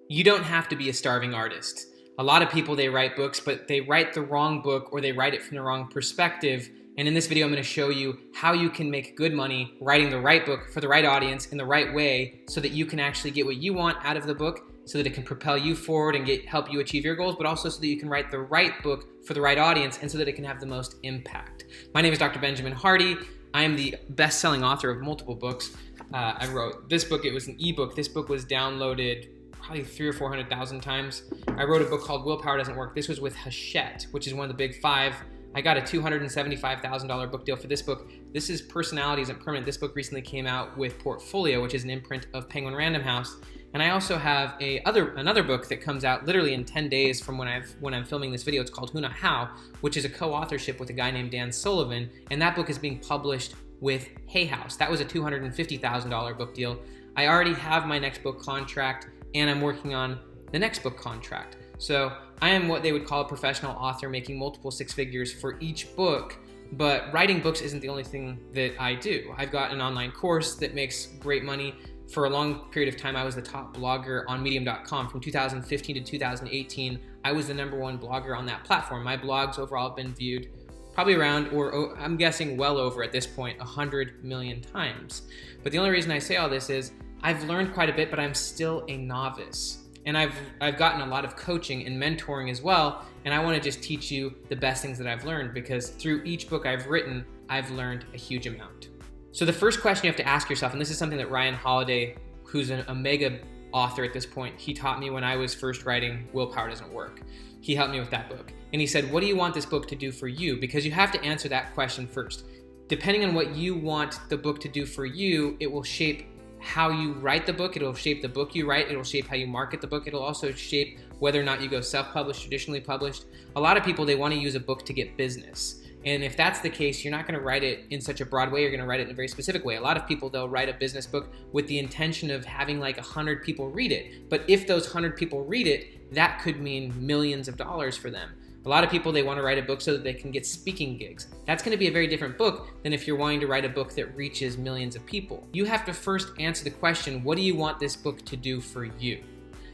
You don't have to be a starving artist. A lot of people, they write books, but they write the wrong book or they write it from the wrong perspective. And in this video, I'm going to show you how you can make good money writing the right book for the right audience in the right way so that you can actually get what you want out of the book, so that it can propel you forward and help you achieve your goals, but also so that you can write the right book for the right audience and so that it can have the most impact. My name is Dr. Benjamin Hardy. I am the best-selling author of multiple books. I wrote this book. It was an ebook. This book was downloaded probably 300,000 or 400,000 times. I wrote a book called Willpower Doesn't Work. This was with Hachette, which is one of the big five. I got a $275,000 book deal for this book. This is Personality Isn't Permanent. This book recently came out with Portfolio, which is an imprint of Penguin Random House. And I also have another book that comes out literally in 10 days from when I'm filming this video. It's called Who Not How, which is a co-authorship with a guy named Dan Sullivan. And that book is being published with Hay House. That was a $250,000 book deal. I already have my next book contract, and I'm working on the next book contract. So I am what they would call a professional author, making multiple six figures for each book. But writing books isn't the only thing that I do. I've got an online course that makes great money. For a long period of time, I was the top blogger on medium.com. From 2015 to 2018, I was the #1 blogger on that platform. My blogs overall have been viewed probably around, or I'm guessing well over at this point, 100 million times. But the only reason I say all this is I've learned quite a bit, but I'm still a novice. And I've gotten a lot of coaching and mentoring as well, and I want to just teach you the best things that I've learned, because through each book I've written, I've learned a huge amount. So the first question you have to ask yourself, and this is something that Ryan Holiday, who's a mega author at this point, he taught me when I was first writing Willpower Doesn't Work. He helped me with that book. And he said, what do you want this book to do for you? Because you have to answer that question first. Depending on what you want the book to do for you, it will shape how you write the book. It'll shape the book you write. It'll shape how you market the book. It'll also shape whether or not you go self-published, traditionally published. A lot of people, they want to use a book to get business. And if that's the case, you're not going to write it in such a broad way. You're going to write it in a very specific way. A lot of people, they'll write a business book with the intention of having like 100 people read it. But if those 100 people read it, that could mean millions of dollars for them. A lot of people, they want to write a book so that they can get speaking gigs. That's going to be a very different book than if you're wanting to write a book that reaches millions of people. You have to first answer the question, what do you want this book to do for you?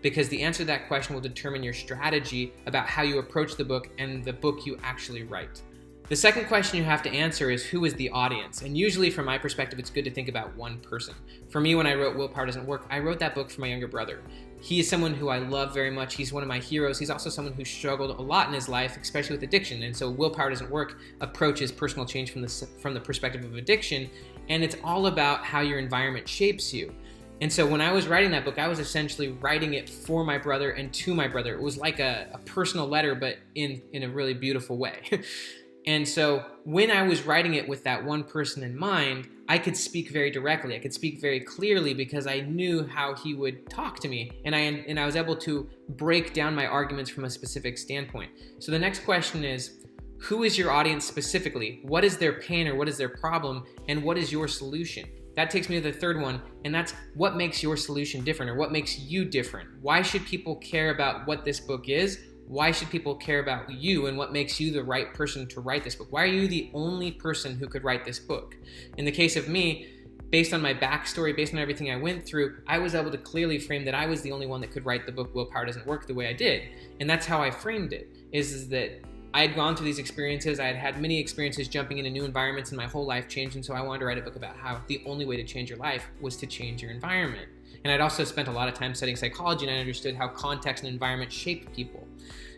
Because the answer to that question will determine your strategy about how you approach the book and the book you actually write. The second question you have to answer is, who is the audience? And usually from my perspective, it's good to think about one person. For me, when I wrote Willpower Doesn't Work, I wrote that book for my younger brother. He is someone who I love very much. He's one of my heroes. He's also someone who struggled a lot in his life, especially with addiction. And so Willpower Doesn't Work approaches personal change from the perspective of addiction. And it's all about how your environment shapes you. And so when I was writing that book, I was essentially writing it for my brother and to my brother. It was like a personal letter, but in a really beautiful way. And so when I was writing it with that one person in mind, I could speak very directly. I could speak very clearly because I knew how he would talk to me. And I was able to break down my arguments from a specific standpoint. So the next question is, who is your audience specifically? What is their pain or what is their problem? And what is your solution? That takes me to the third one, and that's what makes your solution different, or what makes you different. Why should people care about what this book is? Why should people care about you, and what makes you the right person to write this book? Why are you the only person who could write this book? In the case of me, based on my backstory, based on everything I went through, I was able to clearly frame that I was the only one that could write the book Willpower Doesn't Work the way I did. And that's how I framed it, is that I had gone through these experiences. I had had many experiences jumping into new environments, and my whole life changed. And so I wanted to write a book about how the only way to change your life was to change your environment. And I'd also spent a lot of time studying psychology, and I understood how context and environment shape people.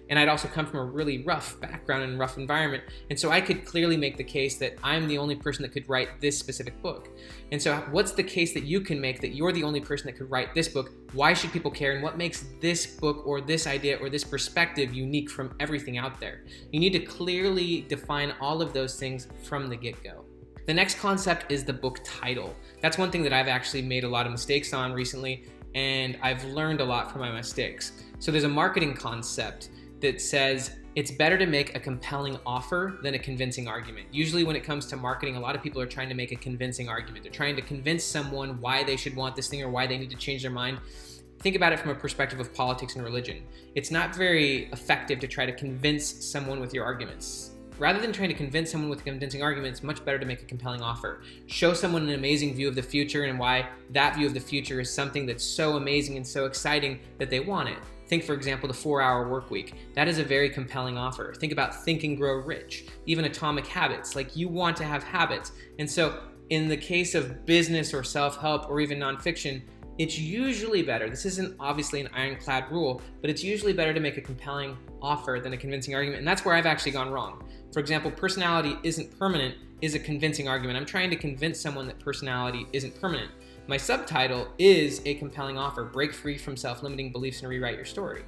And I'd also come from a really rough background and rough environment. And so I could clearly make the case that I'm the only person that could write this specific book. And so what's the case that you can make that you're the only person that could write this book? Why should people care? And what makes this book or this idea or this perspective unique from everything out there? You need to clearly define all of those things from the get-go. The next concept is the book title. That's one thing that I've actually made a lot of mistakes on recently, and I've learned a lot from my mistakes. So there's a marketing concept that says it's better to make a compelling offer than a convincing argument. Usually when it comes to marketing, a lot of people are trying to make a convincing argument. They're trying to convince someone why they should want this thing or why they need to change their mind. Think about it from a perspective of politics and religion. It's not very effective to try to convince someone with your arguments. rather than trying to convince someone with a convincing argument, it's much better to make a compelling offer. Show someone an amazing view of the future and why that view of the future is something that's so amazing and so exciting that they want it. Think, for example, the 4-hour work week. That is a very compelling offer. Think about Think and Grow Rich, even Atomic Habits. Like, you want to have habits. And so in the case of business or self-help or even nonfiction, it's usually better, this isn't obviously an ironclad rule, but it's usually better to make a compelling offer than a convincing argument. And that's where I've actually gone wrong. For example, personality isn't permanent is a convincing argument. I'm trying to convince someone that personality isn't permanent. My subtitle is a compelling offer: break free from self-limiting beliefs and rewrite your story.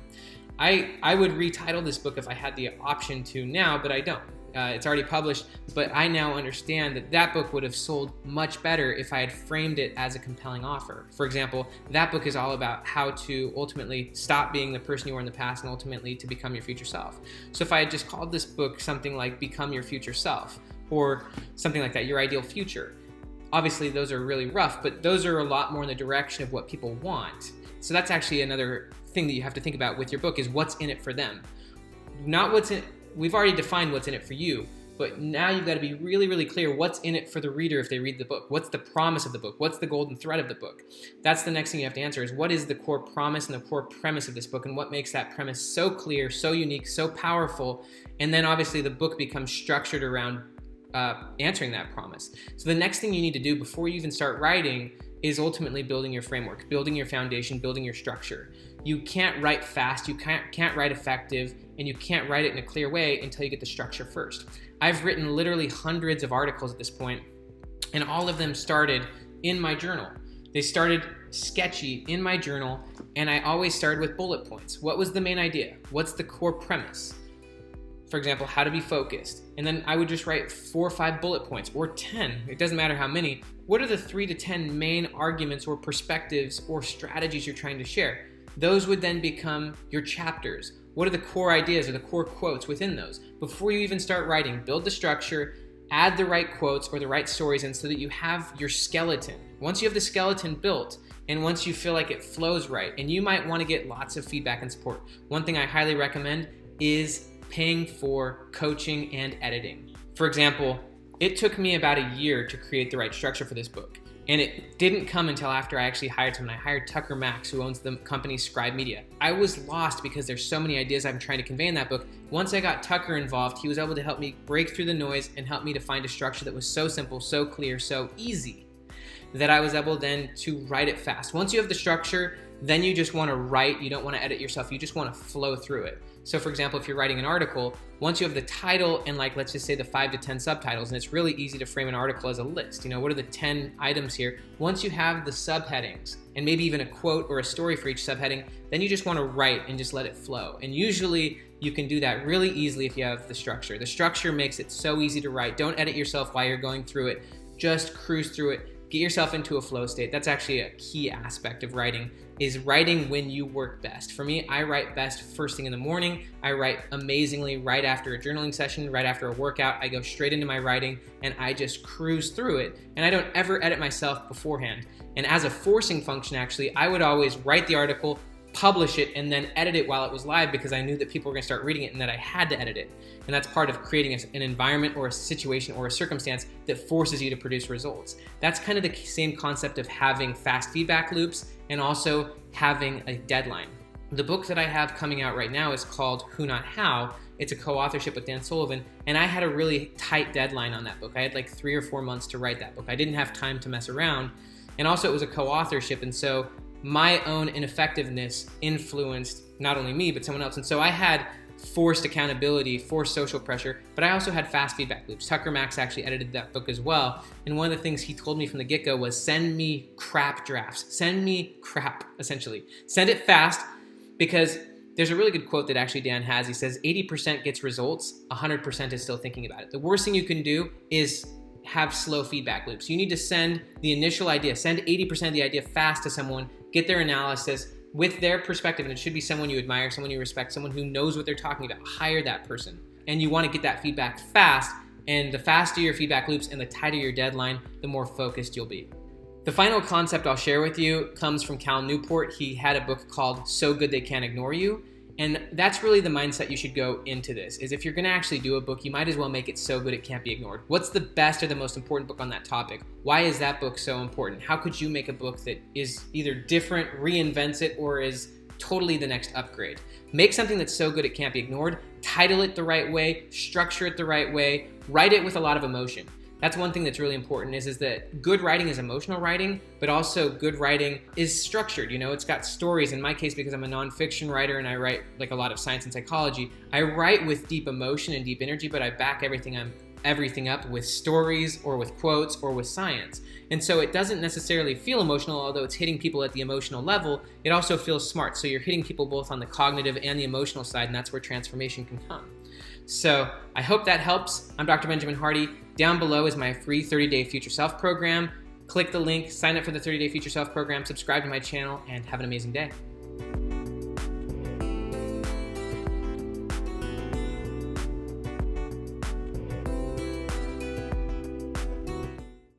I would retitle this book if I had the option to now, but I don't. It's already published, but I now understand that that book would have sold much better if I had framed it as a compelling offer. For example, that book is all about how to ultimately stop being the person you were in the past and ultimately to become your future self. So if I had just called this book something like Become Your Future Self or something like that, Your Ideal Future, obviously those are really rough, but those are a lot more in the direction of what people want. So that's actually another thing that you have to think about with your book, is what's in it for them. Not what's in. We've already defined what's in it for you, but now you've got to be really, really clear what's in it for the reader if they read the book. What's the promise of the book? What's the golden thread of the book? That's the next thing you have to answer, is what is the core promise and the core premise of this book, and what makes that premise so clear, so unique, so powerful? And then obviously the book becomes structured around answering that promise. So the next thing you need to do before you even start writing is ultimately building your framework, building your foundation, building your structure. You can't write fast, you can't write effective, and you can't write it in a clear way until you get the structure first. I've written literally hundreds of articles at this point, and all of them started in my journal. They started sketchy in my journal, and I always started with bullet points. What was the main idea? What's the core premise? For example, how to be focused. And then I would just write 4 or 5 bullet points, or 10, it doesn't matter how many. What are the 3 to 10 main arguments or perspectives or strategies you're trying to share? Those would then become your chapters. What are the core ideas or the core quotes within those? Before you even start writing, build the structure, add the right quotes or the right stories in so that you have your skeleton. Once you have the skeleton built, and once you feel like it flows right, and you might want to get lots of feedback and support. One thing I highly recommend is paying for coaching and editing. For example, it took me about a year to create the right structure for this book. And it didn't come until after I actually hired someone. I hired Tucker Max, who owns the company Scribe Media. I was lost because there's so many ideas I'm trying to convey in that book. Once I got Tucker involved, he was able to help me break through the noise and help me to find a structure that was so simple, so clear, so easy that I was able then to write it fast. Once you have the structure, then you just want to write. You don't want to edit yourself. You just want to flow through it. So for example, if you're writing an article, once you have the title and let's just say the 5 to 10 subtitles, and it's really easy to frame an article as a list. What are the 10 items here? Once you have the subheadings and maybe even a quote or a story for each subheading, then you just want to write and just let it flow. And usually you can do that really easily if you have the structure. The structure makes it so easy to write. Don't edit yourself while you're going through it. Just cruise through it. Get yourself into a flow state. That's actually a key aspect of writing, is writing when you work best. For me, I write best first thing in the morning. I write amazingly right after a journaling session, right after a workout. I go straight into my writing and I just cruise through it. And I don't ever edit myself beforehand. And as a forcing function, actually, I would always write the article, publish it, and then edit it while it was live because I knew that people were going to start reading it and that I had to edit it. And that's part of creating an environment or a situation or a circumstance that forces you to produce results. That's kind of the same concept of having fast feedback loops and also having a deadline. The book that I have coming out right now is called Who Not How. It's a co-authorship with Dan Sullivan, and I had a really tight deadline on that book. I had 3 or 4 months to write that book. I didn't have time to mess around. And also it was a co-authorship, and so my own ineffectiveness influenced not only me, but someone else. And so I had forced accountability, forced social pressure, but I also had fast feedback loops. Tucker Max actually edited that book as well. And one of the things he told me from the get-go was send me crap drafts. Send me crap, essentially. Send it fast, because there's a really good quote that actually Dan has. He says, 80% gets results, 100% is still thinking about it. The worst thing you can do is have slow feedback loops. You need to send the initial idea, send 80% of the idea fast to someone, get their analysis with their perspective, and it should be someone you admire, someone you respect, someone who knows what they're talking about. Hire that person. And you want to get that feedback fast, and the faster your feedback loops and the tighter your deadline, the more focused you'll be. The final concept I'll share with you comes from Cal Newport. He had a book called So Good They Can't Ignore You, And that's really the mindset you should go into this, is if you're gonna actually do a book, you might as well make it so good it can't be ignored. What's the best or the most important book on that topic? Why is that book so important? How could you make a book that is either different, reinvents it, or is totally the next upgrade? Make something that's so good it can't be ignored, title it the right way, structure it the right way, write it with a lot of emotion. That's one thing that's really important is that good writing is emotional writing, but also good writing is structured. It's got stories. In my case, because I'm a nonfiction writer and I write like a lot of science and psychology, I write with deep emotion and deep energy, but I back everything up with stories or with quotes or with science. And so it doesn't necessarily feel emotional, although it's hitting people at the emotional level. It also feels smart. So you're hitting people both on the cognitive and the emotional side, and that's where transformation can come. So I hope that helps. I'm Dr. Benjamin Hardy. Down below is my free 30-day Future Self program. Click the link, sign up for the 30-day Future Self program, subscribe to my channel, and have an amazing day.